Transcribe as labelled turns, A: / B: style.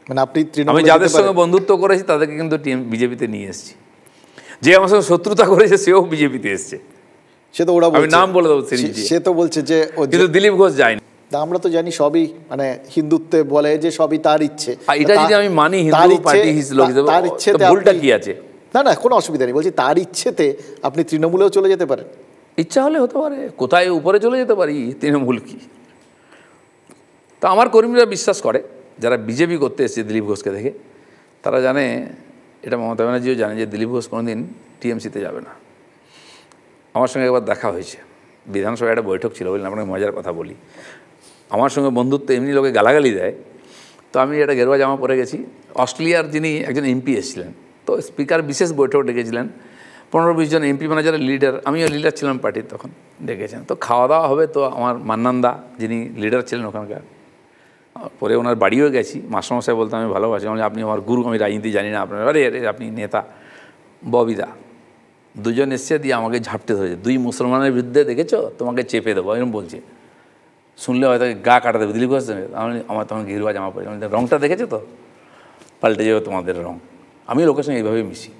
A: মানে আপনি
B: আমি যাদের সঙ্গে বন্ধুত্ব করেছি তাদেরকে কিন্তু বিজেপিতে নিয়ে এসেছি, যে আমার সঙ্গে শত্রুতা করেছে সেও বিজেপিতে এসছে।
A: সে তো ওরা
B: আমি নাম বলে দেবো,
A: সে তো বলছে যে
B: কিন্তু দিলীপ ঘোষ যায়নি।
A: আমরা তো জানি সবই মানে হিন্দুত্বে বলে যে সবই তার ইচ্ছে।
B: এটা যদি আমি মানি হিন্দু পার্টি
A: তার ইচ্ছেতে
B: ভুলটা কি আছে?
A: না না, কোনো অসুবিধা নেই, বলছি তার ইচ্ছেতে আপনি তৃণমূলেও চলে যেতে পারেন।
B: ইচ্ছা হলে হতে পারে, কোথায় উপরে চলে যেতে পারি, তৃণমূল কি। তো আমার কর্মীরা বিশ্বাস করে, যারা বিজেপি করতে এসেছে দিলীপ ঘোষকে দেখে, তারা জানে, এটা মমতা ব্যানার্জিও জানে যে দিলীপ ঘোষ কোনোদিন টিএমসিতে যাবে না। আমার সঙ্গে একবার দেখা হয়েছে, বিধানসভায় একটা বৈঠক ছিল, বললেন আপনাকে মজার কথা বলি। আমার সঙ্গে বন্ধুত্ব এমনি লোকে গালাগালি দেয়, তো আমি একটা গেরুয়া জামা পরে গেছি। অস্ট্রেলিয়ার যিনি একজন এমপি এসেছিলেন, তো স্পিকার বিশেষ বৈঠক ডেকেছিলেন, 15-20 জন এমপি মানে যারা লিডার, আমিও লিডার ছিলাম পার্টির তখন, ডেকেছেন। তো খাওয়া দাওয়া হবে, তো আমার মান্নানদা যিনি লিডার ছিলেন ওখানকার, পরে ওনার বাড়িও গেছি। মাস্টারমশাই বলতে আমি ভালোবাসি, আমি আপনি আমার গুরু, আমি রাজনীতি জানি না আপনার, আরে আপনি নেতা। ববিদা দুজন এসছে, দিয়ে আমাকে ঝাপটে ধরেছে, 2 মুসলমানের বিরুদ্ধে দেখেছো, তোমাকে চেপে দেবো, এরকম বলছে। শুনলে হয়তো গা কাটা দেবে, দিলীপ ঘোষ আমার তখন গেরুয়া জামা পড়ে, রঙটা দেখেছো তো, পাল্টে যাবে তোমাদের রঙ। আমি লোকের সঙ্গে এইভাবেই মিশি।